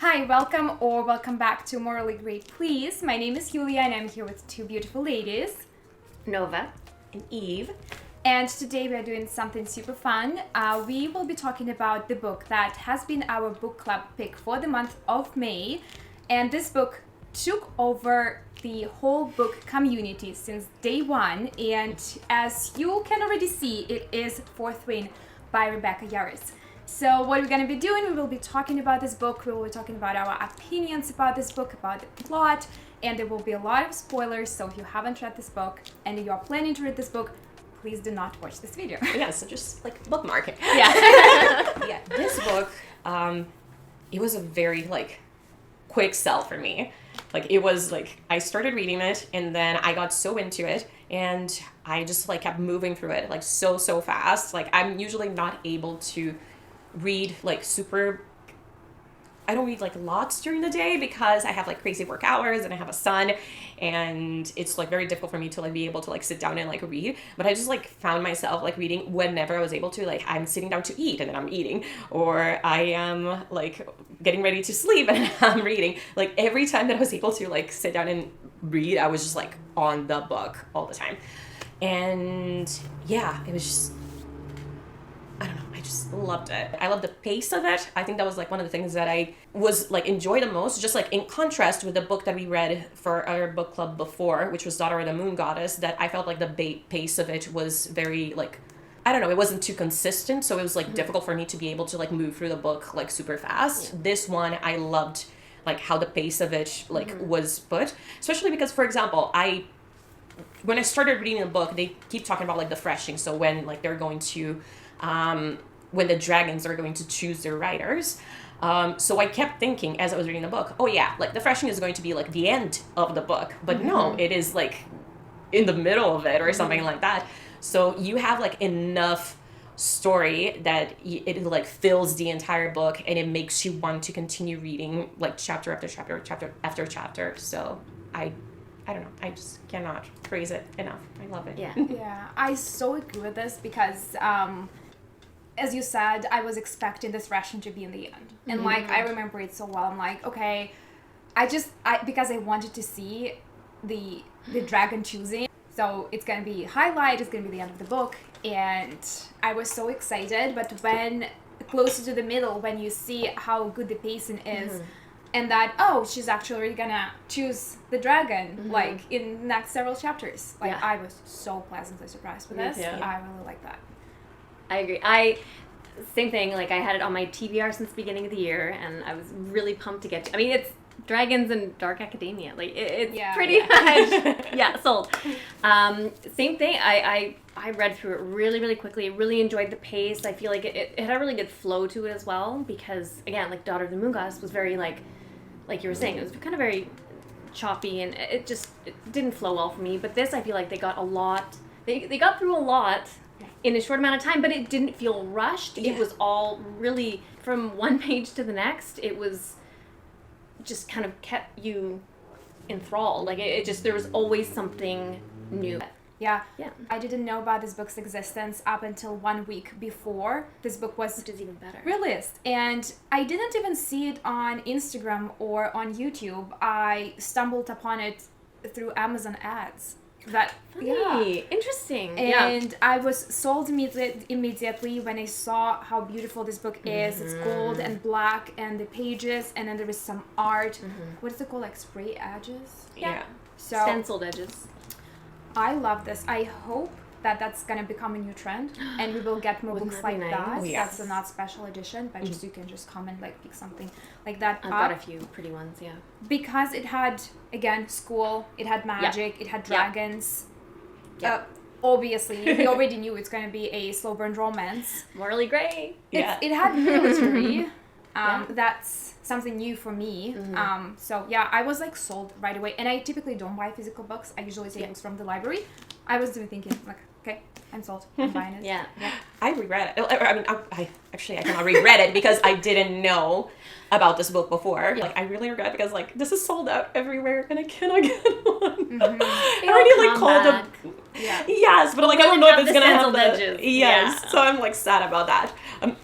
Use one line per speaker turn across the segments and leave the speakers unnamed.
Hi, welcome back to Morally Great Please. My name is Yulia and I'm here with two beautiful ladies,
Nova
and Eve.
And today we are doing something super fun. We will be talking about the book that has been our book club pick for the month of May. And this book took over the whole book community since day one. And as you can already see, it is Fourth Wing by Rebecca Yarros. So what we're going to be doing, we will be talking about this book, we will be talking about our opinions about this book, about the plot, and there will be a lot of spoilers. So if you haven't read this book and you are planning to read this book, please do not watch this video.
Yeah, so just like bookmark it.
Yeah.
Yeah, this book, it was a very quick sell for me. It was I started reading it and then I got so into it and I just kept moving through it so fast. I'm usually not able to read super. I don't read lots during the day because I have crazy work hours and I have a son, and it's very difficult for me to be able to sit down and read. But I just found myself reading whenever I was able to. I'm sitting down to eat and then I'm eating, or I am getting ready to sleep and I'm reading. Every time that I was able to sit down and read, I was just on the book all the time. And yeah, it was just, I don't know, I just loved it. I love the pace of it. I think that was one of the things that I was enjoy the most, just in contrast with the book that we read for our book club before, which was Daughter of the Moon Goddess, that I felt the pace of it was very I don't know, it wasn't too consistent, so it was difficult for me to be able to move through the book super fast. Yeah. This one I loved how the pace of it was put, especially because, for example, when I started reading the book, they keep talking about the threshing, so when they're going to when the dragons are going to choose their riders. So I kept thinking as I was reading the book, oh yeah, the threshing is going to be the end of the book. But no, it is in the middle of it or something like that. So you have enough story that it fills the entire book and it makes you want to continue reading chapter after chapter, chapter after chapter. So I don't know, I just cannot praise it enough. I love it.
Yeah.
Yeah, I so agree with this because as you said, I was expecting this threshing to be in the end. And I remember it so well. I'm okay, because I wanted to see the dragon choosing. So it's going to be highlight, it's going to be the end of the book. And I was so excited. But when closer to the middle, when you see how good the pacing is, and that, she's actually going to choose the dragon, in the next several chapters. I was so pleasantly surprised with this.
Yeah.
I really like that.
I agree. Same thing, I had it on my TBR since the beginning of the year, and I was really pumped to get to, it's dragons and dark academia. It's pretty much, sold. Same thing, I read through it really, really quickly, really enjoyed the pace. I feel it had a really good flow to it as well, because, again, Daughter of the Moon Goddess was very, like you were saying, it was kind of very choppy, and it didn't flow well for me. But this, I feel they got a lot, they got through a lot in a short amount of time, but it didn't feel rushed. Yeah. It was all really, from one page to the next, it was just kind of kept you enthralled. There was always something new.
Yeah. I didn't know about this book's existence up until 1 week before this book was
Which is even better.
released. And I didn't even see it on Instagram or on YouTube. I stumbled upon it through Amazon ads.
Funny. Interesting.
And I was sold immediately when I saw how beautiful this book is. It's gold and black and the pages, and then there is some art. What is it called? Spray edges?
Yeah.
So
stenciled edges.
I love this. I hope that that's going to become a new trend and we will get more books like
nice?
that.
Oh, yes.
That's a not special edition, but just you can just come and pick something like that
I've
up.
got a few pretty ones, yeah.
Because it had, again, school, it had magic, it had dragons. Obviously, we already knew it's going to be a slow burn romance.
Morally Grey.
Yeah.
It had military. That's something new for me. So yeah, I was sold right away. And I typically don't buy physical books. I usually take books from the library. I was thinking okay, I'm sold. I'm buying it.
Yeah.
I regret it. I cannot regret it because I didn't know about this book before. I really regret it because this is sold out everywhere and I cannot get one. I already called them.
Yeah.
Yes, but I don't know if it's gonna have the
edges.
Yes, so I'm sad about that.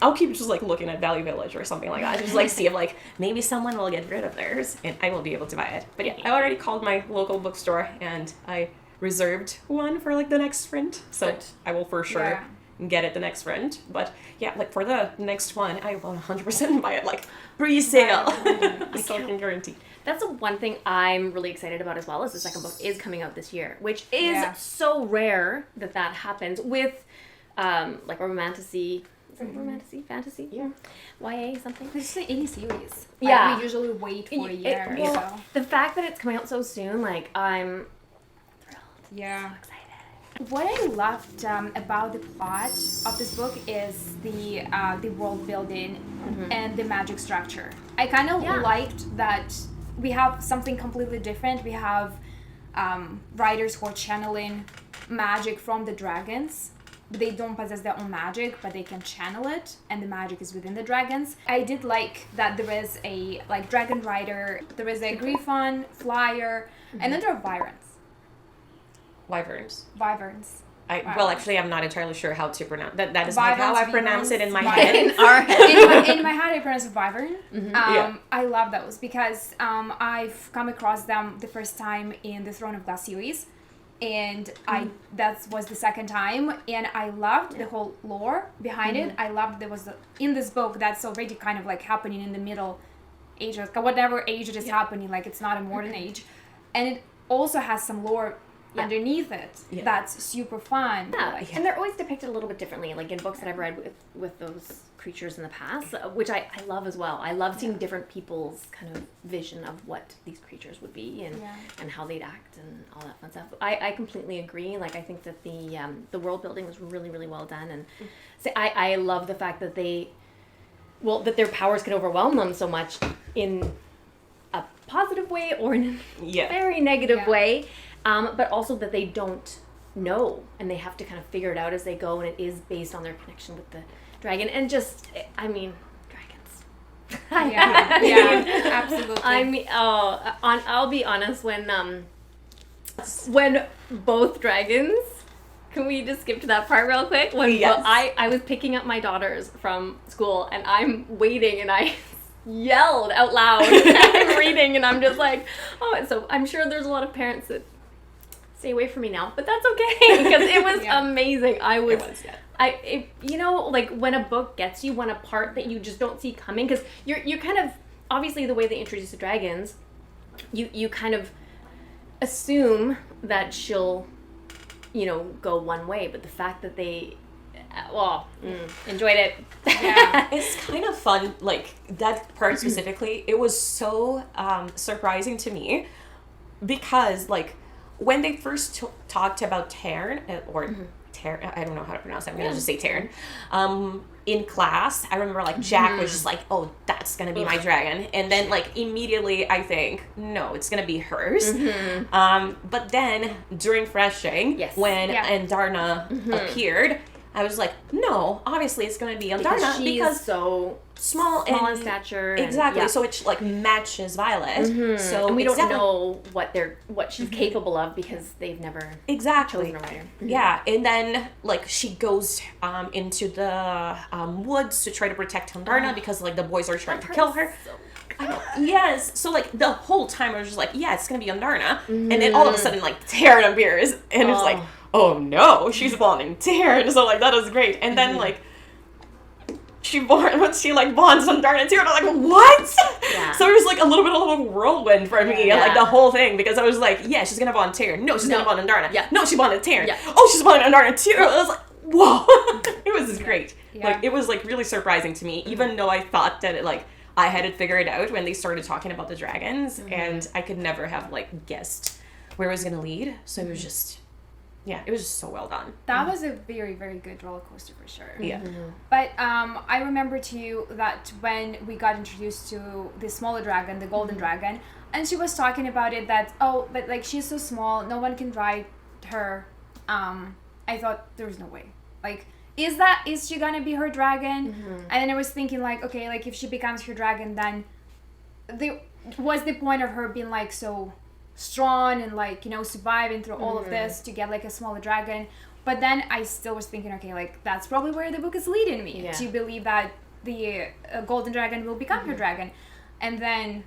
I'll keep just like looking at Value Village or something like that. Just like see if like maybe someone will get rid of theirs and I will be able to buy it. But yeah, I already called my local bookstore and I reserved one for like the next sprint. So
Good.
I will for sure get it the next sprint. But yeah, like for the next one, I will 100% buy it like pre-sale. So I can guarantee.
That's the one thing I'm really excited about as well, is the second book is coming out this year, which is so rare that happens with like romantasy. Is it romantasy? Fantasy?
Yeah.
YA something?
It's just any series.
Yeah.
Like, we usually wait for a year.
Well, the fact that it's coming out so soon, like, I'm thrilled.
Yeah.
So excited.
What I loved about the plot of this book is the world building and the magic structure. I kind of liked that we have something completely different. We have writers who are channeling magic from the dragons. They don't possess their own magic, but they can channel it, and the magic is within the dragons. I did like that there is a like dragon rider, there is a griffon, flyer, and then there are
Wyverns.
wyverns.
Well, actually, I'm not entirely sure how to pronounce that. That is
Wyverns,
how I pronounce it in my
wyverns.
head.
In our head.
In my head, I pronounce it wyvern. I love those because I've come across them the first time in the Throne of Glass series, and that was the second time, and I loved the whole lore behind it. I loved there was in this book that's already kind of like happening in the Middle Ages, whatever age it is happening, like it's not a modern age, and it also has some lore underneath it that's super fun.
And they're always depicted a little bit differently, like in books that I've read with those creatures in the past, which I love as well. I love seeing different people's kind of vision of what these creatures would be and how they'd act and all that fun stuff. I completely agree. Like, I think that the world building was really, really well done, and so I love the fact that that their powers can overwhelm them so much in a positive way or in a very negative way. But also that they don't know, and they have to kind of figure it out as they go, and it is based on their connection with the dragon. And just, I mean, dragons.
Absolutely.
I mean, I'll be honest, when both dragons, can we just skip to that part real quick? When I was picking up my daughters from school, and I'm waiting, and I yelled out loud. I'm reading, and I'm just like, so I'm sure there's a lot of parents that stay away from me now, but that's okay because it was amazing. You know, like when a book gets you, when a part that you just don't see coming, because you're kind of, obviously the way they introduce the dragons, you kind of assume that she'll, go one way, but the fact that they enjoyed it.
It's kind of fun, like that part specifically. It was so surprising to me because like when they first talked about Tarn, I don't know how to pronounce it, I'm gonna just say Tarn, in class, I remember like Jack was just like, oh, that's gonna be my dragon, and then like immediately I think, no, it's gonna be hers. But then during Freshing, when Andarna appeared, I was like, no, obviously it's gonna be Andarna because
so small in stature.
Exactly. So it like matches Violet. So
and we don't know what she's capable of because they've never chosen a writer.
Yeah, and then like she goes into the woods to try to protect Andarna because like the boys are trying to kill her. Yes. So like the whole time I was just like, yeah, it's gonna be Andarna, and then all of a sudden like Taryn appears, and it's like, oh no, she's bonding Taryn. So like that is great, and then like. She bonds Andarna too, and I'm like, what? Yeah. So it was like a little bit of a whirlwind for me, like the whole thing, because I was like, yeah, she's gonna bond Taryn. No, she's gonna bond Andarna. Yeah. No, she bonded Taryn. Yeah. Oh, she's bonding Andarna too. I was like, whoa. It was great. Yeah. Like it was like really surprising to me, even though I thought that I had it figured out when they started talking about the dragons, and I could never have like guessed where it was gonna lead. So it was just. Yeah, it was just so well done.
That was a very, very good roller coaster for sure.
Yeah.
But I remember too that when we got introduced to the smaller dragon, the golden dragon, and she was talking about it that, but like she's so small, no one can ride her. I thought there was no way. Like, is she gonna be her dragon? And then I was thinking like, okay, like if she becomes her dragon, then what's the point of her being like so strong and like surviving through all of this to get like a smaller dragon, But then I still was thinking, okay, like, that's probably where the book is leading me, to believe that the golden dragon will become her dragon. And then,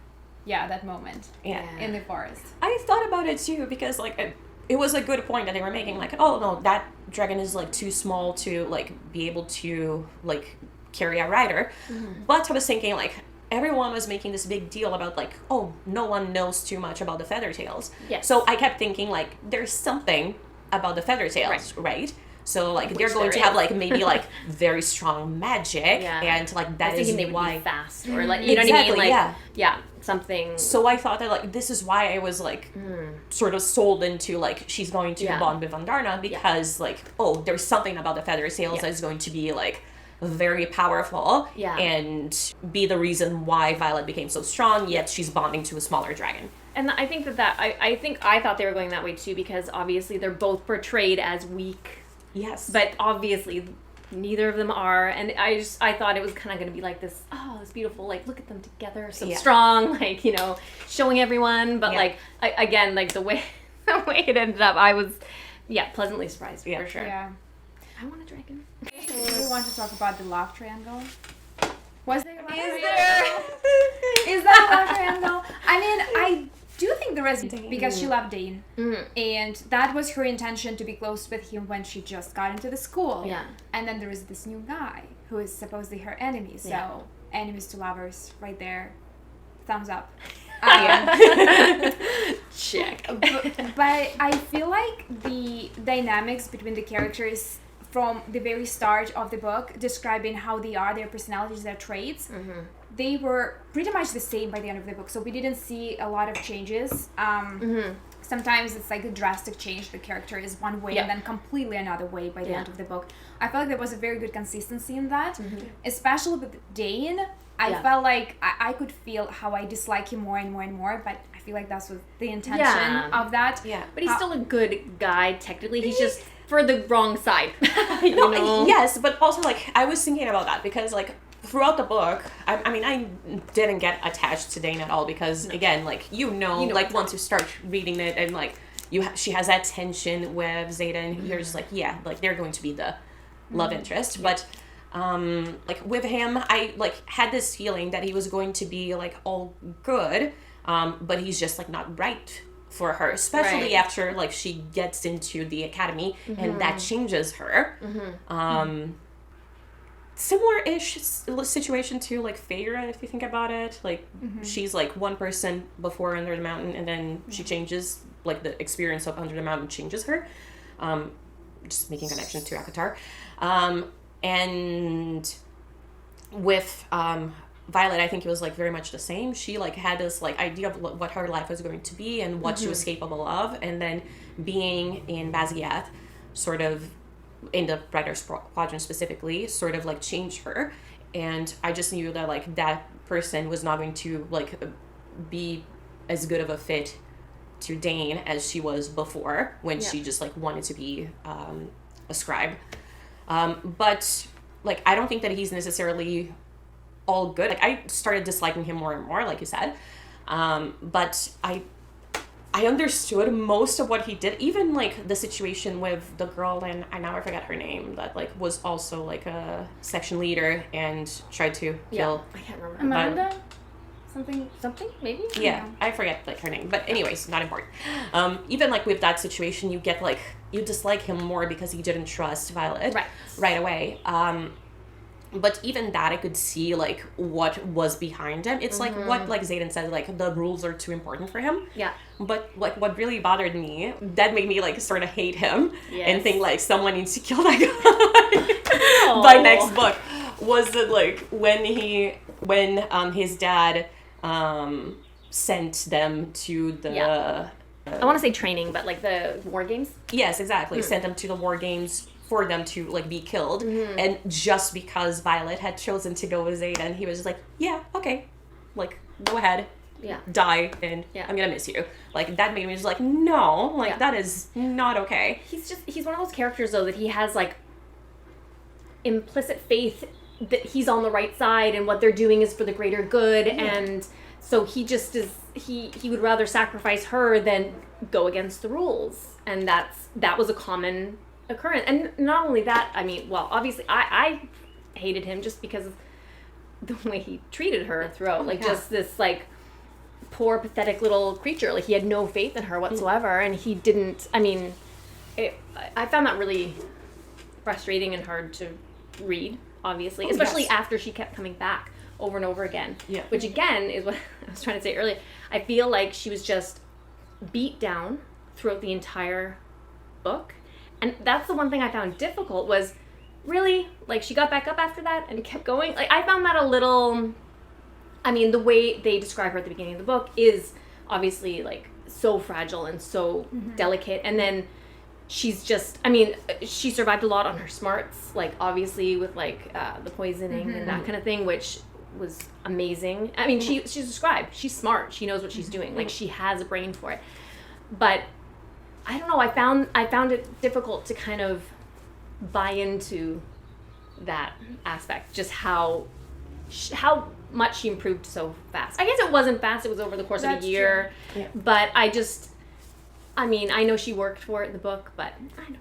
that moment in the forest.
I thought about it too, because, like, it was a good point that they were making, like, oh, no, that dragon is, like, too small to, like, be able to, like, carry a rider. But I was thinking, like, everyone was making this big deal about, like, oh, no one knows too much about the Feathertails.
Yes.
So I kept thinking, like, there's something about the Feathertails, right? So, like, they're going to have, like, maybe, like, very strong magic, and, like, that is
they
why...
would be fast, or, like, you know what I mean? Like, something...
So I thought that, like, this is why I was, like, sort of sold into, like, she's going to bond with Vandarna, because, like, oh, there's something about the Feathertails that's going to be, like, very powerful, and be the reason why Violet became so strong, yet she's bonding to a smaller dragon.
And I think I thought they were going that way too, because obviously they're both portrayed as weak.
Yes.
But obviously neither of them are, and I thought it was kind of going to be like this, this beautiful, like, look at them together, so strong, like, you know, showing everyone, but like, again, like, the way it ended up, I was, pleasantly surprised, for sure.
Yeah.
I want a dragon.
We want to talk about the love triangle. Was there a love triangle? Is that a love triangle? I mean, I do think there is, because she loved Dane. And that was her intention, to be close with him when she just got into the school. Yeah. And then there is this new guy who is supposedly her enemy. So, enemies to lovers, right there. Thumbs up.
Check.
But I feel like the dynamics between the characters from the very start of the book, describing how they are, their personalities, their traits, they were pretty much the same by the end of the book. So we didn't see a lot of changes. Sometimes it's like a drastic change. The character is one way and then completely another way by the end of the book. I felt like there was a very good consistency in that. Especially with Dane, I felt like I could feel how I dislike him more and more and more, but I feel like that's what the intention of that.
Yeah. But he's still a good guy, technically. He's just for the wrong side. You know?
Yes, but also, like, I was thinking about that, because, like, throughout the book, I mean, I didn't get attached to Dane at all, because, again, like, you know, like, once you start reading it, and, like, she has that tension with Xaden, you're just like, like, they're going to be the love interest, but, like, with him, I, like, had this feeling that he was going to be, like, all good, but he's just, like, not right for her, especially after, like, she gets into the academy, and that changes her. Similar-ish situation to, like, Feyre, if you think about it. Like, she's, like, one person before Under the Mountain, and then she changes, like, the experience of Under the Mountain changes her. Just making connection to ACOTAR. And with Violet, I think it was, like, very much the same. She, like, had this, like, idea of what her life was going to be and what she was capable of, and then being in Basgiath, sort of, in the Writer's Quadrant specifically, sort of, like, changed her. And I just knew that, like, that person was not going to, like, be as good of a fit to Dane as she was before, when she just, like, wanted to be a scribe. But, like, I don't think that he's necessarily all good. Like, I started disliking him more and more, like you said. But I understood most of what he did, even, like, the situation with the girl, and I forget her name, that, like, was also, like, a section leader and tried to kill...
I can't remember.
Amanda?
Something, maybe?
Yeah, I forget, like, her name. But anyways, not important. Even, like, with that situation, you get, like, you dislike him more because he didn't trust Violet right away. But even that, I could see, like, what was behind him. It's like what, like, Xaden said, like, the rules are too important for him. Yeah. But, like, what really bothered me, that made me, like, sort of hate him and think, like, someone needs to kill that guy by next book, was that, like, when his dad sent them to the...
I want to say training, but, like, the war games?
Yes, exactly. Sent them to the war games for them to, like, be killed. And just because Violet had chosen to go with Xaden, he was just like, yeah, okay, like, go ahead, die, and I'm gonna miss you. Like, that made me just like, no, like, that is not okay.
He's one of those characters, though, that he has, like, implicit faith that he's on the right side and what they're doing is for the greater good, and so he just is, he would rather sacrifice her than go against the rules, and that was a common occurrence. And not only that, I mean, well, obviously I hated him just because of the way he treated her throughout. Like, just this, like, poor, pathetic little creature. Like, he had no faith in her whatsoever, and he didn't, I mean, I found that really frustrating and hard to read, obviously, especially after she kept coming back over and over again. Yeah. Which, again, is what I was trying to say earlier. I feel like she was just beat down throughout the entire book. And that's the one thing I found difficult was, really, like, she got back up after that and kept going. Like, I found that a little, I mean, the way they describe her at the beginning of the book is obviously, like, so fragile and so delicate. And then she's just, I mean, she survived a lot on her smarts, like, obviously with, like, the poisoning and that kind of thing, which was amazing. I mean, she's a scribe. She's smart. She knows what she's doing. Like, she has a brain for it. But I don't know. I found it difficult to kind of buy into that aspect. Just how much she improved so fast. I guess it wasn't fast. It was over the course of a year. Yeah. But I mean, I know she worked for it in the book, but I don't know.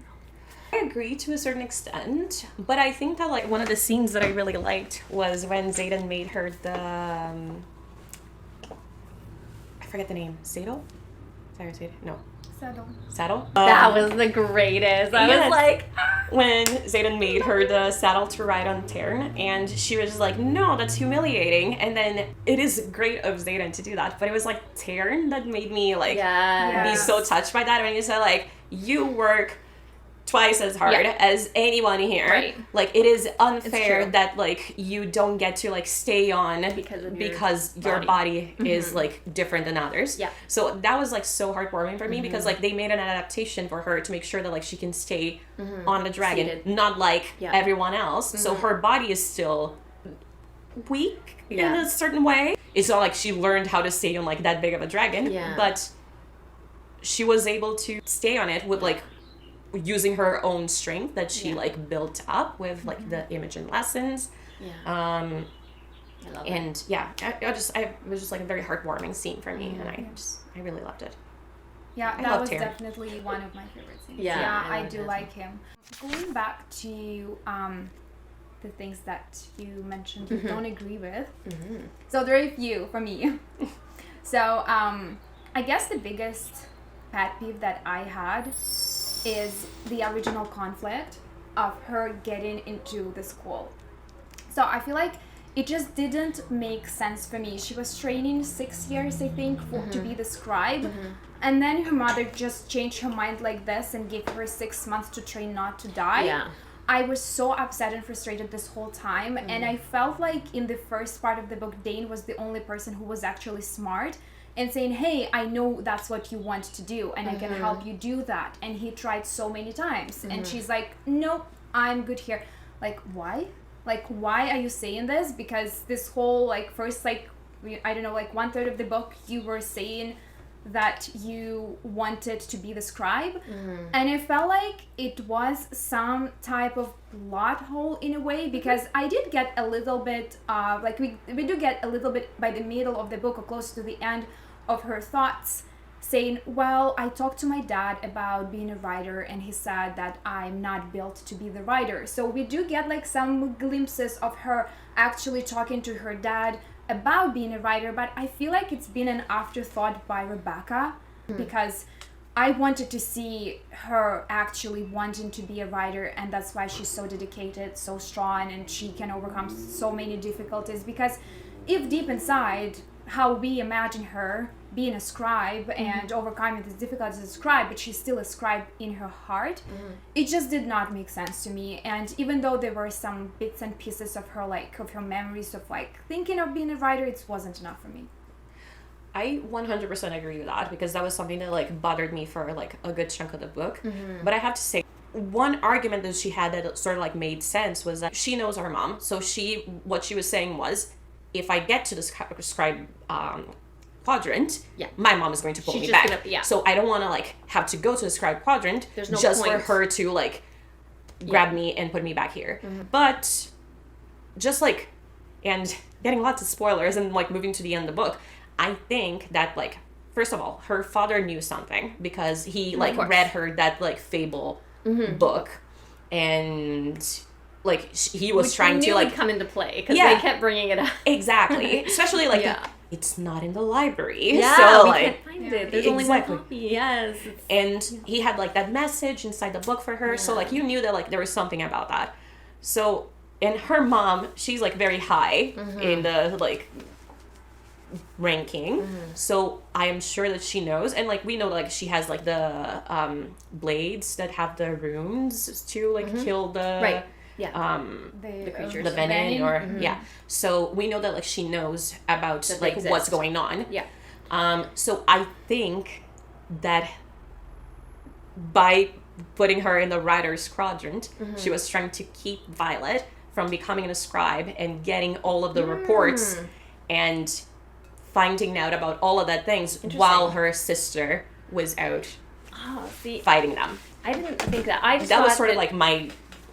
I agree to a certain extent, but I think that, like, one of the scenes that I really liked was when Xaden made her the I forget the name. Saddle? No. Saddle?
That was the greatest. I was like,
when Xaden made her the saddle to ride on Tern, and she was just like, no, that's humiliating. And then it is great of Xaden to do that, but it was like Tern that made me, like, be so touched by that. When you said, like, you work twice as hard as anyone here. Right. Like, it is unfair that, like, you don't get to, like, stay on because your body is, like, different than others. Yeah. So that was, like, so heartwarming for me because, like, they made an adaptation for her to make sure that, like, she can stay on the dragon, not like everyone else. So her body is still weak in a certain way. It's not like she learned how to stay on, like, that big of a dragon, but she was able to stay on it with, like, using her own strength that she like built up with like the Imogen lessons. I love and it. It was just like a very heartwarming scene for me, and I really loved it.
Yeah, that was definitely one of my favorite scenes. Yeah, I do like him. Going back to the things that you mentioned you don't agree with. So there are a few for me. So I guess the biggest pet peeve that I had is the original conflict of her getting into the school. So I feel like it just didn't make sense for me. She was training 6 years, I think, to be the scribe. And then her mother just changed her mind like this and gave her 6 months to train not to die. Yeah. I was so upset and frustrated this whole time. And I felt like in the first part of the book, Dane was the only person who was actually smart and saying, hey, I know that's what you want to do and I can help you do that. And he tried so many times. And she's like, nope, I'm good here. Like, why? Like, why are you saying this? Because this whole, like, first, like, I don't know, like 1/3 of the book, you were saying that you wanted to be the scribe. And I felt like it was some type of plot hole in a way, because I did get a little bit, like, we do get a little bit by the middle of the book or close to the end of her thoughts, saying, well, I talked to my dad about being a writer and he said that I'm not built to be the writer. So we do get like some glimpses of her actually talking to her dad about being a writer, but I feel like it's been an afterthought by Rebecca, because I wanted to see her actually wanting to be a writer, and that's why she's so dedicated, so strong, and she can overcome so many difficulties. Because if deep inside, how we imagine her being a scribe and overcoming the difficulties as a scribe, but she's still a scribe in her heart, it just did not make sense to me. And even though there were some bits and pieces of her, like, of her memories of, like, thinking of being a writer, it wasn't enough for me.
I 100% agree with that, because that was something that, like, bothered me for, like, a good chunk of the book. But I have to say, one argument that she had that sort of, like, made sense was that she knows her mom. So what she was saying was, if I get to the scribe quadrant, my mom is going to pull me back. So I don't want to, like, have to go to the scribe quadrant just for her to, like, grab me and put me back here. But just, like, and getting lots of spoilers and, like, moving to the end of the book, I think that, like, first of all, her father knew something, because he, like, read her that, like, fable book and like he was
Which
trying to like
would come into play because they kept bringing it up.
Exactly, especially like it's not in the library,
yeah,
so
we
like
can't find it. There's only one copy. Yes,
and he had like that message inside the book for her, so like you knew that like there was something about that. So, and her mom, she's like very high in the like ranking, so I am sure that she knows, and like we know like she has like the blades that have the runes to like kill the
the creatures,
the venom, or so we know that like she knows about like what's going on. So I think that by putting her in the writer's quadrant, she was trying to keep Violet from becoming a scribe and getting all of the reports and finding out about all of that things while her sister was out fighting them.
I didn't think that. I just
that was sort of like my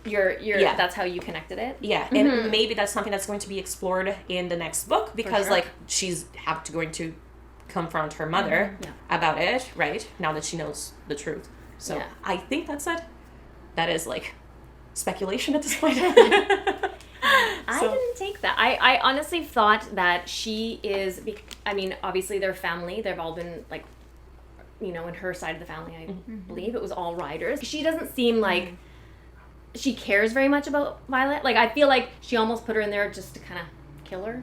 that's how you connected it.
And maybe that's something that's going to be explored in the next book, because like she's going to confront her mother about it, right, now that she knows the truth. So I think that's it. That is like speculation at this point.
I didn't take that. I honestly thought that she is, I mean, obviously they're family. They've all been like, you know, in her side of the family, I believe it was all writers. She doesn't seem like she cares very much about Violet. Like, I feel like she almost put her in there just to kind of kill her.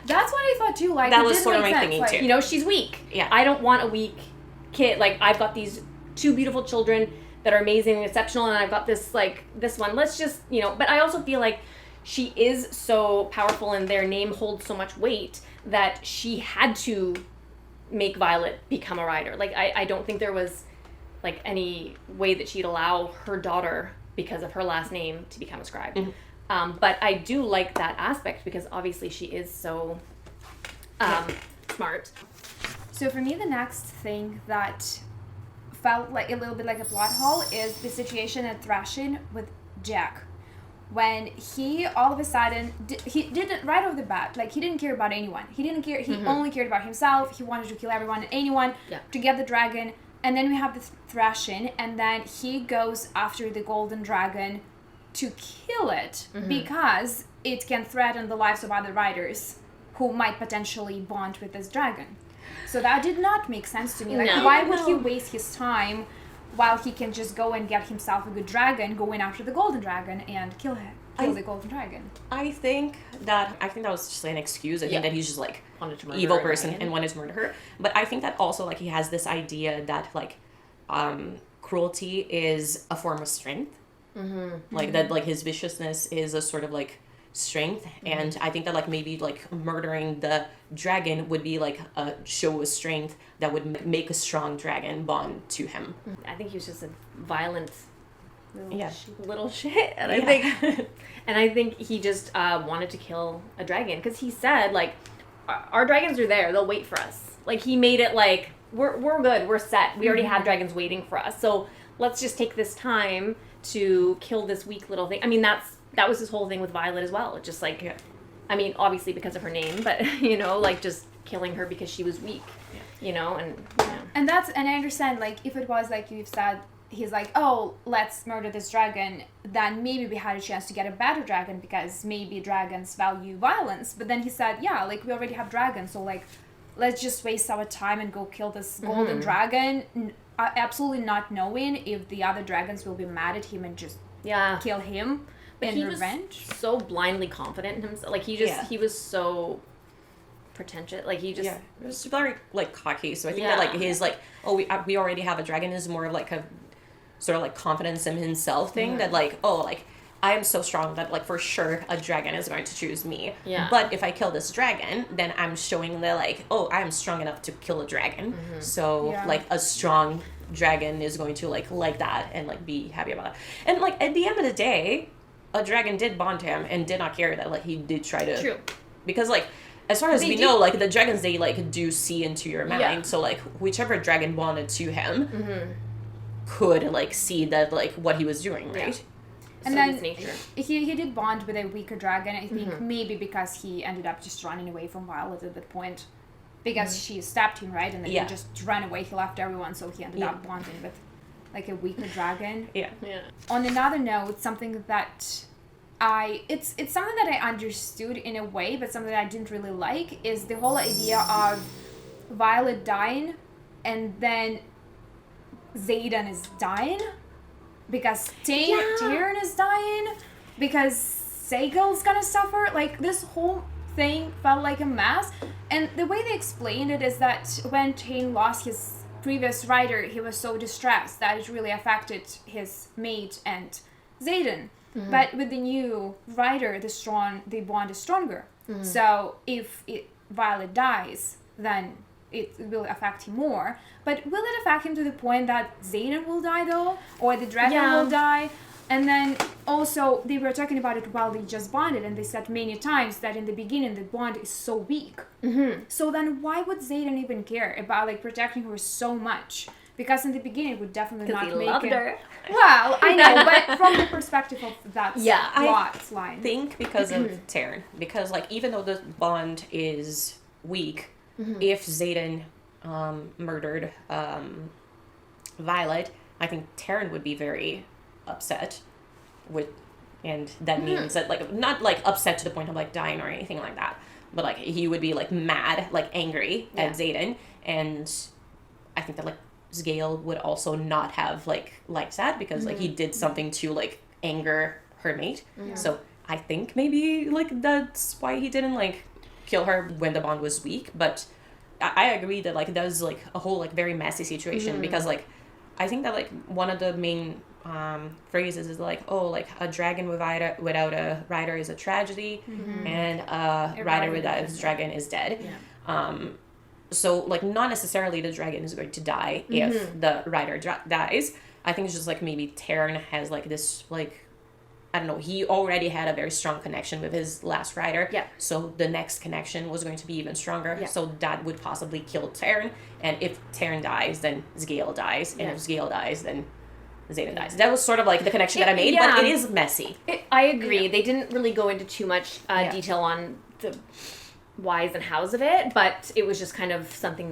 That's what I thought too. Like,
that was sort of my thinking too.
You know, she's weak.
Yeah.
I don't want a weak kid. Like, I've got these 2 beautiful children that are amazing and exceptional, and I've got this, like, this one. Let's just, you know, but I also feel like she is so powerful and their name holds so much weight that she had to make Violet become a writer. Like, I don't think there was, like, any way that she'd allow her daughter, because of her last name, to become a scribe. But I do like that aspect because obviously she is so smart.
So for me, the next thing that felt like a little bit like a plot hole is the situation at Thrashing with Jack. When he all of a sudden, he didn't, right off the bat, like, he didn't care about anyone. He didn't care, he only cared about himself. He wanted to kill everyone and anyone to get the dragon. And then we have the Thrashing, and then he goes after the golden dragon to kill it because it can threaten the lives of other riders who might potentially bond with this dragon. So that did not make sense to me. Like, why would he waste his time while he can just go and get himself a good dragon, go in after the golden dragon and kill the golden dragon?
I think that was just an excuse. I think that he's just like evil person and wanted to murder her. But I think that also like he has this idea that like cruelty is a form of strength. Like that, like his viciousness is a sort of like strength, and I think that like maybe like murdering the dragon would be like a show of strength that would make a strong dragon bond to him.
I think he was just a violent little shit, and I think he just wanted to kill a dragon because he said like our dragons are there, they'll wait for us. Like, he made it like we're good, we're set, we already have dragons waiting for us, so let's just take this time to kill this weak little thing. I mean, that was his whole thing with Violet as well. Just like, I mean, obviously because of her name, but you know, like just killing her because she was weak, you know, and
and I understand, like, if it was like you've said, he's like, oh, let's murder this dragon, then maybe we had a chance to get a better dragon because maybe dragons value violence. But then he said, yeah, like, we already have dragons, so like, let's just waste our time and go kill this golden dragon, absolutely not knowing if the other dragons will be mad at him and just kill him. But he revenge.
Was so blindly confident in himself. Like, he was so pretentious. Like, he just
it was very like cocky. So I think that like his like, oh, we already have a dragon is more of like a sort of like confidence in himself thing, that like, oh, like I am so strong that like for sure a dragon is going to choose me. But if I kill this dragon, then I'm showing that like, oh, I am strong enough to kill a dragon. So like a strong dragon is going to like that and like be happy about it. And like at the end of the day, a dragon did bond to him and did not care that like he did try to.
True.
Because like as far as we know, like the dragons, they like do see into your mind. So like whichever dragon bonded to him could like see that like what he was doing, right?
And then he did bond with a weaker dragon, I think, maybe because he ended up just running away from Violet at that point. Because she stabbed him, right? And then he just ran away, he left everyone, so he ended up bonding with like a weaker dragon.
Yeah.
On another note, something that it's something that I understood in a way, but something that I didn't really like is the whole idea of Violet dying and then Xaden is dying because Tyrion is dying because Sagel's gonna suffer. Like, this whole thing felt like a mess. And the way they explained it is that when Tyrion lost his previous rider, he was so distressed that it really affected his mate and Xaden. But with the new rider, the bond is stronger. So if Violet dies, then it will affect him more. But will it affect him to the point that Xaden will die, though? Or the dragon will die? And then also, they were talking about it while they just bonded, and they said many times that in the beginning, the bond is so weak. So then why would Xaden even care about, like, protecting her so much? Because in the beginning, it would definitely not make
loved
it...
her.
Well, I know, but from the perspective of that plot line.
I think because of Tyrion. Because, like, even though the bond is weak, if Xaden murdered Violet, I think Tyrion would be very upset and that means that, like, not like upset to the point of like dying or anything like that, but like he would be like mad, like angry at Xaden, and I think that like Sgael would also not have liked that because like he did something to like anger her mate. So I think maybe like that's why he didn't like kill her when the bond was weak. But I agree that like that was like a whole like very messy situation because like I think that like one of the main phrases is like, oh, like a dragon without a rider is a tragedy, and a rider without a dragon is dead. So like not necessarily the dragon is going to die if the rider dies. I think it's just like maybe Tyrion has like this like, I don't know, he already had a very strong connection with his last rider. So the next connection was going to be even stronger. So that would possibly kill Tyrion. And if Tyrion dies, then Sgael dies. And if Sgael dies, then Xaden dies. That was sort of like the connection that I made, but it is messy.
I agree. They didn't really go into too much detail on the whys and hows of it, but it was just kind of something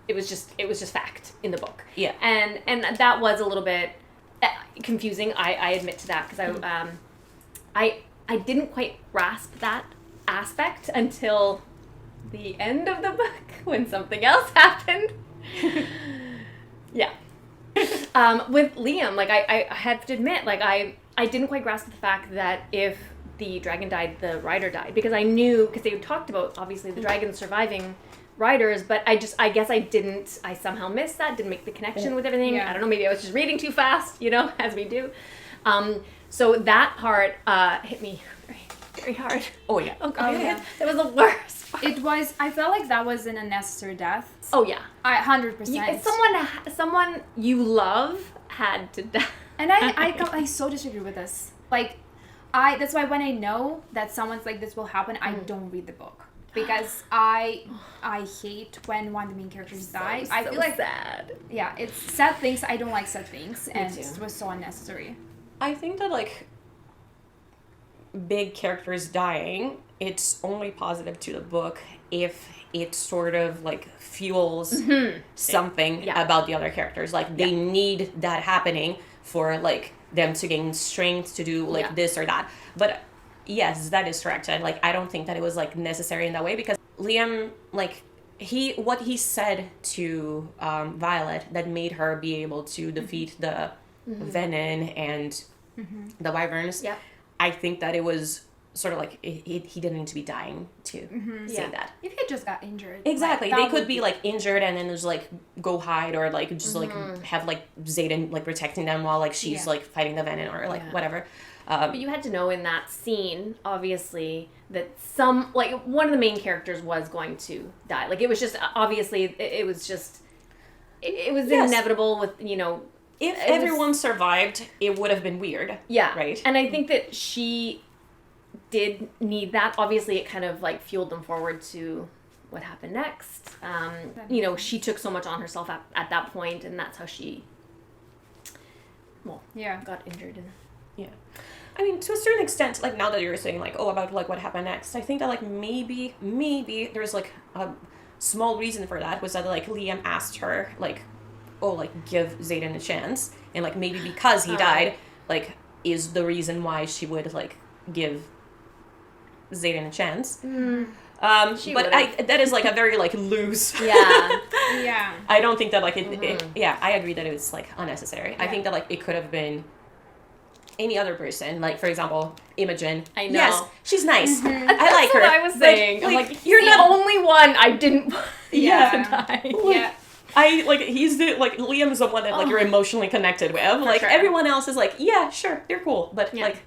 it was just fact in the book. And that was a little bit confusing. I admit to that because I didn't quite grasp that aspect until the end of the book when something else happened. With Liam, like I had to admit, like I didn't quite grasp the fact that if the dragon died, the rider died, because I knew, because they talked about obviously the dragon surviving riders, but I guess I somehow missed that, didn't make the connection with everything. I don't know, maybe I was just reading too fast, as we do. So that part hit me very, very hard.
Oh yeah.
Oh god, that was the worst.
I felt like that was an unnecessary death.
Oh yeah.
100%.
Someone you love had to die.
And I so disagree with this. Like, that's why when I know that someone's like this will happen, I don't read the book. Because I hate when one of the main characters die. I feel like
sad.
Yeah, it's sad things. I don't like sad things, and it was so unnecessary.
I think that like big characters dying, it's only positive to the book if it sort of like fuels something about the other characters. Like they need that happening for like them to gain strength to do like this or that. But yes, that is correct. And like I don't think that it was like necessary in that way, because Liam, like what he said to Violet that made her be able to defeat the venom and the wyverns. I think that it was sort of like he didn't need to be dying to say that.
If he just got injured.
Exactly. Like, they could be like injured and then just like go hide or like just like have like Xaden like protecting them while like she's like fighting the venom or like whatever.
But you had to know in that scene, obviously, that one of the main characters was going to die. Like it was just obviously it was inevitable with
if everyone survived, it would have been weird.
Yeah.
Right.
And I think that she did need that. Obviously, it kind of like fueled them forward to what happened next. She took so much on herself at that point, and that's how she got injured. And
I mean, to a certain extent, like now that you're saying like, about like what happened next, I think that like maybe there's like a small reason for that was that like Liam asked her like oh, like, give Zayden a chance. And, like, maybe because he died, like, is the reason why she would, like, give Zayden a chance. That is, like, a very, like, loose...
Yeah.
I don't think that, like, I agree that it was, like, unnecessary. Yeah. I think that, like, it could have been any other person. Like, for example, Imogen.
I know.
Yes, she's nice. I like her.
That's what I was saying. I'm like, you're the only one I didn't want to die.
Yeah.
He's the, like, Liam's the one that, like, you're emotionally connected with. Like, everyone else is like, yeah, sure, they're cool. But, like...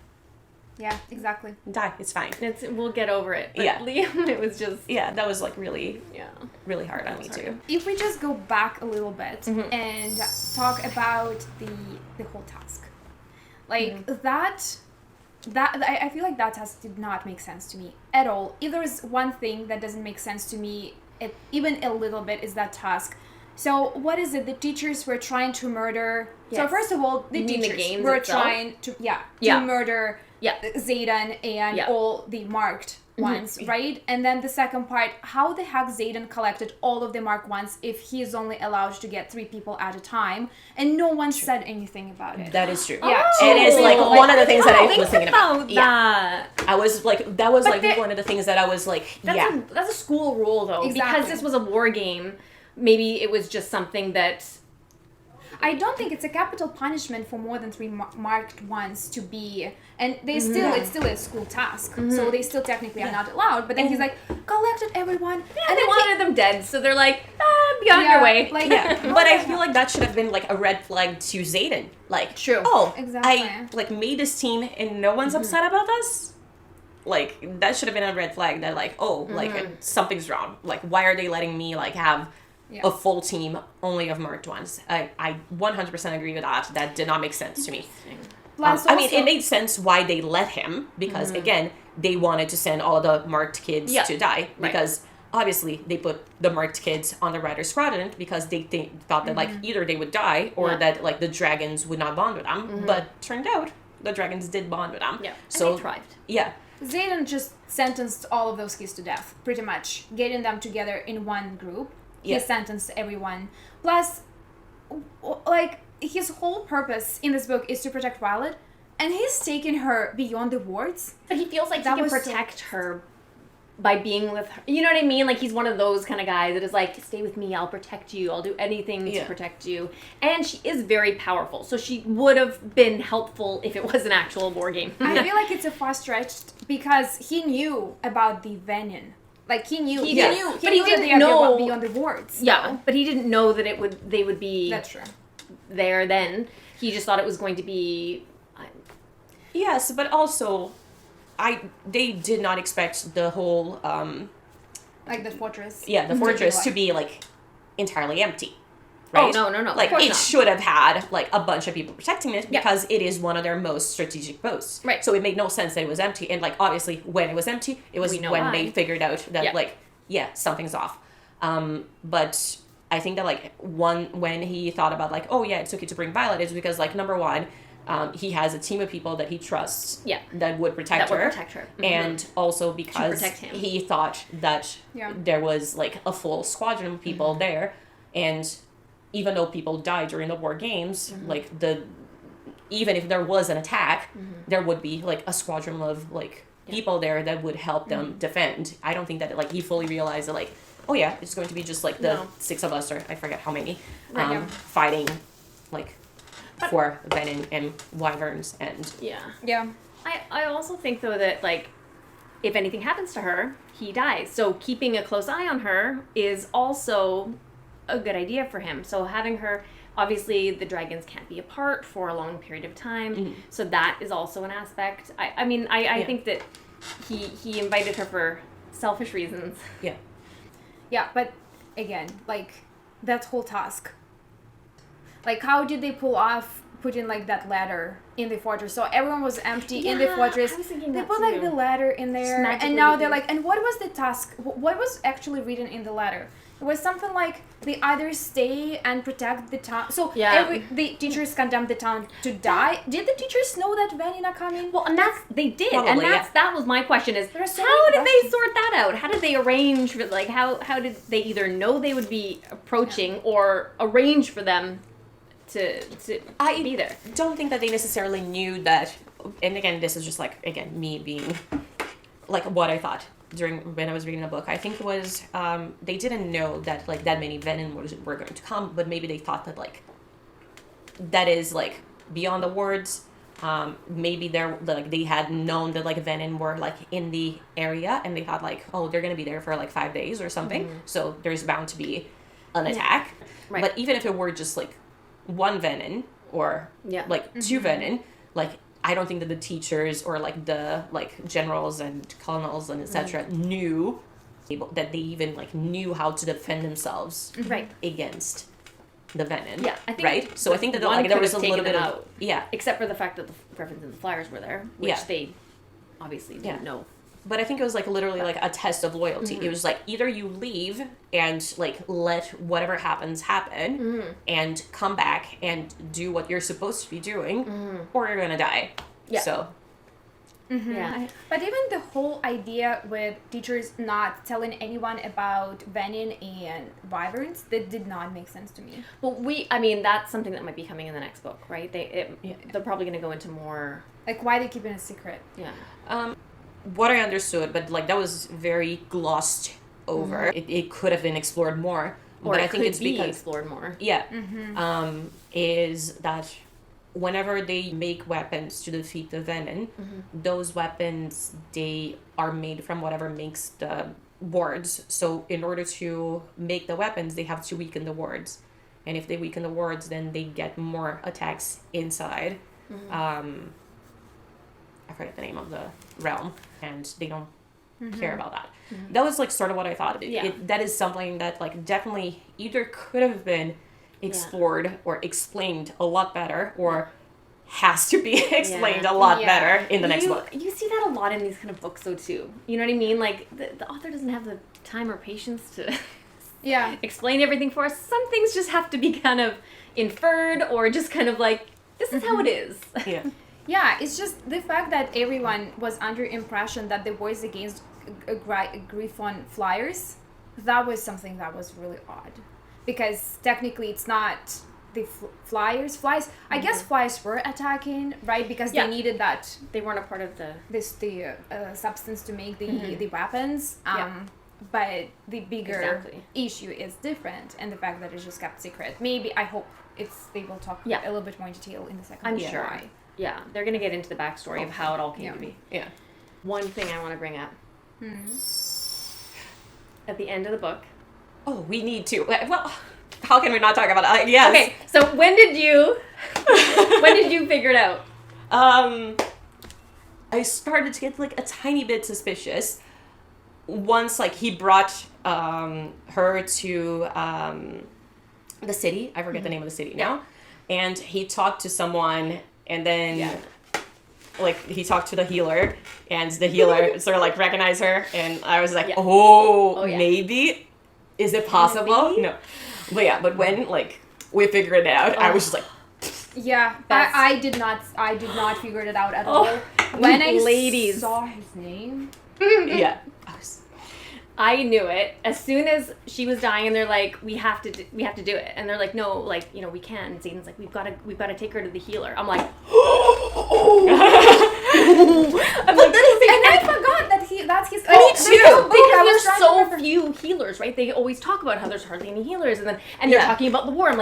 Yeah, exactly.
Die, it's fine.
We'll get over it. But Liam, it was just...
Yeah, that was, like, really hard on me, too.
If we just go back a little bit and talk about the whole task. Like, that I feel like that task did not make sense to me at all. If there is one thing that doesn't make sense to me, even a little bit, is that task. So, what is it? The teachers were trying to murder... Yes. So, first of all, the teachers were trying to murder... Zayden and all the marked ones, right? And then the second part, how the heck Zayden collected all of the marked ones if he is only allowed to get 3 people at a time, and no one said anything about it.
That is true.
Yeah,
it is like one of the things that I was thinking about.
Yeah,
I was like, that was like one of the things that I was like,
that's a school rule though, because this was a war game. Maybe it was just something that.
I don't think it's a capital punishment for more than 3 marked ones to be, and it's still a school task, so they still technically are not allowed. But then he's like, collected everyone,
and they wanted them dead, so they're like, be on your way.
Like,
but I feel like that should have been like a red flag to Zayden. Like,
true.
Oh,
exactly.
I like made this team and no one's upset about us. Like, that should have been a red flag that like, like something's wrong. Like, why are they letting me like have a full team only of marked ones? I 100% agree with that. That did not make sense to me.
Plus
I mean, it made sense why they let him, because again, they wanted to send all the marked kids to die, because obviously they put the marked kids on the Rider Squadron because they thought that like either they would die or that like the dragons would not bond with them. But turned out the dragons did bond with them.
Yeah,
so
and they thrived.
Yeah.
Zayden just sentenced all of those kids to death, pretty much, getting them together in one group. He sentenced everyone. Plus, like, his whole purpose in this book is to protect Violet, and he's taken her beyond the wards.
But he feels like he can protect her by being with her. You know what I mean? Like, he's one of those kind of guys that is like, stay with me, I'll protect you, I'll do anything to protect you. And she is very powerful, so she would have been helpful if it was an actual war game.
I feel like it's a far stretched because he knew about the Venin. Like, he knew, but he didn't know beyond the wards.
Yeah, but he didn't know that they would be.
That's true.
There then. He just thought it was going to be.
Yes, but also, they did not expect the whole.
Like the fortress.
Yeah, the fortress to be like entirely empty. Right?
Oh, no.
Like, it should have had, like, a bunch of people protecting it because it is one of their most strategic posts.
Right.
So it made no sense that it was empty. And, like, obviously, when it was empty, it was when they figured out that, like, something's off. But I think that, like, when he thought about, like, oh, yeah, it's okay to bring Violet, is because, like, number one, he has a team of people that he trusts that would protect her. Mm-hmm. And also because he thought that there was, like, a full squadron of people there. And even though people died during the war games, like even if there was an attack, there would be like a squadron of like people there that would help them defend. I don't think that like he fully realized that like, oh yeah, it's going to be just like the 6 of us, or I forget how many, fighting like for Venin and Wyverns and
I also think though that like if anything happens to her, he dies. So keeping a close eye on her is also a good idea for him. So having her, obviously the dragons can't be apart for a long period of time, so that is also an aspect. I mean I think that he invited her for selfish reasons.
Yeah, but again, like, that whole task, like, how did they pull off putting like that ladder in the fortress. So everyone was empty in the fortress.
I was thinking
they
that
put like
too.
the ladder in there, and now they're like, and what was the task? What was actually written in the ladder? It was something like they either stay and protect the town. So the teachers condemned the town to die. Did the teachers know that Vanina coming?
Well, and they did,
Probably,
and that was my question: is
so
how did
many
they sort that out? How did they arrange for like how did they either know they would be approaching or arrange for them to be there?
I don't think that they necessarily knew that. And again, this is just like me being like what I thought when I was reading the book. I think it was they didn't know that like that many venom were going to come, but maybe they thought that like that is like beyond the words. Maybe they had known that like venom were like in the area, and they thought like, oh, they're gonna be there for like 5 days or something, so there's bound to be an attack. Right. But even if it were just like one venom or like two venom, like I don't think that the teachers or like the like generals and colonels and etc. knew that they even like knew how to defend themselves against the venom.
Yeah, I think
right. So I think that like there was a little bit of
except for the fact that the Griffins and the Flyers were there, which they obviously didn't know.
But I think it was like literally like a test of loyalty. It was like either you leave and like let whatever happens happen and come back and do what you're supposed to be doing, or you're gonna die. Yeah. So.
Yeah. But even the whole idea with teachers not telling anyone about venom and wyverns, that did not make sense to me.
Well, that's something that might be coming in the next book, right? They're probably going to go into more...
Like, why they keeping it a secret?
Yeah.
What I understood, but like that was very glossed over. It could have been explored more.
Or
but I think it's because
explored more.
Yeah. Is that whenever they make weapons to defeat the venom, those weapons, they are made from whatever makes the wards. So in order to make the weapons, they have to weaken the wards. And if they weaken the wards, then they get more attacks inside. I forget the name of the realm, and they don't care about that. That was like sort of what I thought. That is something that like definitely either could have been explored or explained a lot better, or has to be explained a lot better in the next book.
You see that a lot in these kind of books though too. You know what I mean? Like the author doesn't have the time or patience to explain everything for us. Some things just have to be kind of inferred, or just kind of like, this is how it is.
Yeah, it's just the fact that everyone was under impression that the boys against Griffon Flyers, that was something that was really odd. Because technically it's not the Flyers. I guess Flyers were attacking, right? Because they needed that.
They weren't a part of the
substance to make the weapons. But the bigger issue is different, and the fact that it's just kept secret. Maybe, I hope they will talk a little bit more in detail in the second book.
I'm sure. Why. Yeah, they're going to get into the backstory of how it all came to be.
Yeah.
One thing I want to bring up. At the end of the book.
Oh, we need to. Well, how can we not talk about it? Yes.
Okay, so when did you figure it out?
I started to get like a tiny bit suspicious once like he brought her to the city. I forget the name of the city now. And he talked to someone, and then like he talked to the healer, and the healer sort of like recognized her, and I was like, maybe, is it possible?
Maybe?
No, but when like we figured it out, I was just like,
I did not figure it out at all. When I saw his name,
I knew it as soon as she was dying, and they're like, we have to do it, and they're like, no, like, you know, we can't. And Zayden's like, we've got to take her to the healer. I'm like,
I forgot that that's his.
Me too.
Because there's so few healers, right? They always talk about how there's hardly any healers, and they're talking about the war. I'm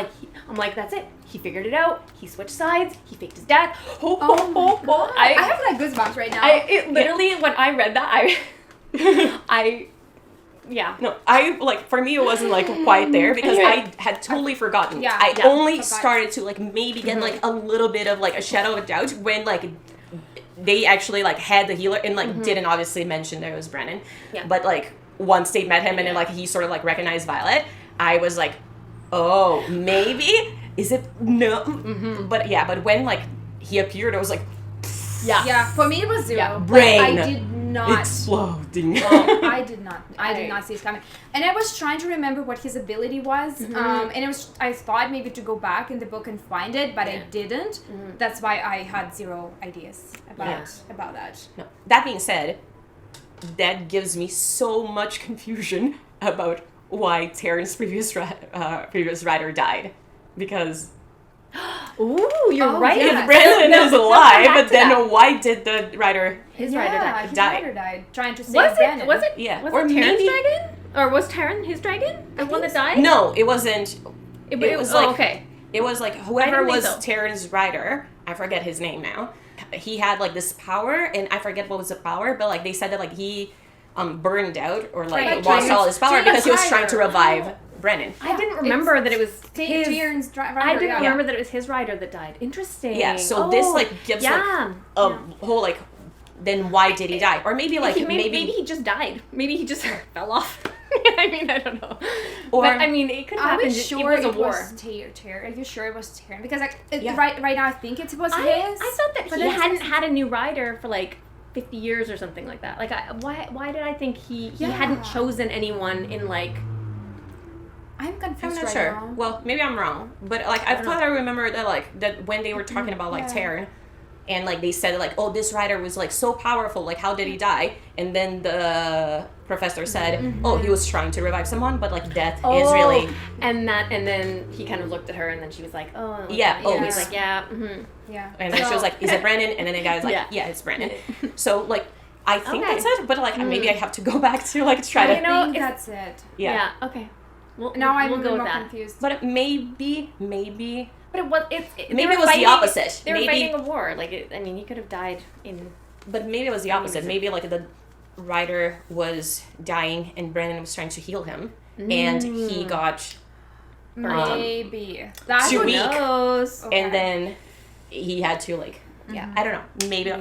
like, that's it. He figured it out. He switched sides. He faked his death.
I have like goosebumps right now.
Literally, when I read that,
No, for me it wasn't like quite there, because I had totally forgotten. I only started to like maybe get like a little bit of like a shadow of doubt when like they actually like had the healer, and like didn't obviously mention that it was Brennan. But like once they met him and then like he sort of like recognized Violet, I was like, oh, maybe. is it no? But when like he appeared, I was like,
yeah. For me, it was zero.
Yeah. Brain.
Like, I did not
exploding.
I did not see it coming. And I was trying to remember what his ability was. And I thought maybe to go back in the book and find it, but I didn't. That's why I had zero ideas about that.
No. That being said, that gives me so much confusion about why Terrance's previous writer died, because.
Ooh, you're right.
If Brandon is alive, but then why did the writer?
His writer died.
His writer died trying to save Brandon.
Was it Terrance's
maybe,
dragon? Or was Terran his dragon? The one that died?
No, it wasn't. It was like
okay.
It was like whoever was Terrance's writer. I forget his name now. He had like this power, and I forget what was the power, but like they said that like he burned out or like lost all his power because he was trying to revive Brandon.
I didn't remember that it was
Terrance's writer.
I didn't remember that it was his rider that died. Interesting.
Yeah, so this like gives like a whole like, then why did he die? Or maybe like
maybe he just died. Maybe he just fell off. I mean, I don't know.
Or
but I mean, it could happen.
Are we sure
it was a war?
Are you sure it was Terran? Because like right now I think it was his.
I thought that he hadn't had a new rider for like 50 years or something like that. Like why did I think he hadn't chosen anyone in like.
I'm confused.
I'm not sure.
Now.
Well, maybe I'm wrong, but like I thought I remember that when they were talking about like Terran, and like they said like, oh, this rider was like so powerful, like how did he die? And then the professor said, oh, he was trying to revive someone, but like death is really.
And then he kind of looked at her, and then she was like, oh.
Yeah.
Oh, he's like, yeah.
Yeah.
And then she was like, is it Brandon? And then the guy was like, yeah, it's Brandon. So like. I think that's it, but like maybe I have to go back to like try to.
I think that's it.
Yeah. Okay.
Well, now I'm
go
more
with
confused.
But maybe.
But it was.
Maybe it was the opposite.
They were fighting a war. Like I mean, he could have died in.
But maybe it was the opposite. Maybe like the rider was dying and Brandon was trying to heal him, and he got.
Maybe that's
too weak,
okay.
and then he had to like. Yeah, I don't know. Maybe.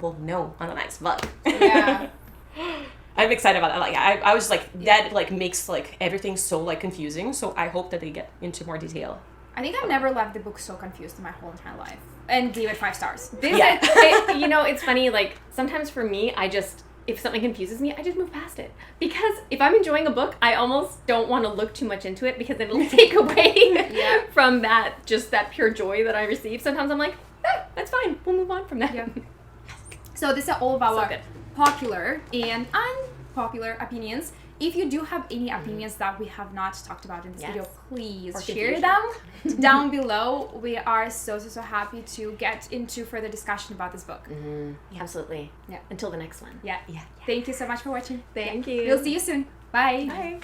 We'll know on the next vlog.
Yeah.
I'm excited about that. Like I was like that like makes like everything so like confusing. So I hope that they get into more detail.
I think I've never left the book so confused in my whole entire life, and gave it 5 stars.
It's funny. Like sometimes for me, if something confuses me, I just move past it. Because if I'm enjoying a book, I almost don't want to look too much into it because it'll take away from that pure joy that I receive. Sometimes I'm like, that's fine. We'll move on from that.
Yeah. So these are all of our popular and unpopular opinions. If you do have any opinions that we have not talked about in this video, please share them down below. We are so happy to get into further discussion about this book.
Yeah. Absolutely. Yeah. Until the next one.
Yeah. Thank you so much for watching.
Thank you.
We'll see you soon. Bye.
Bye.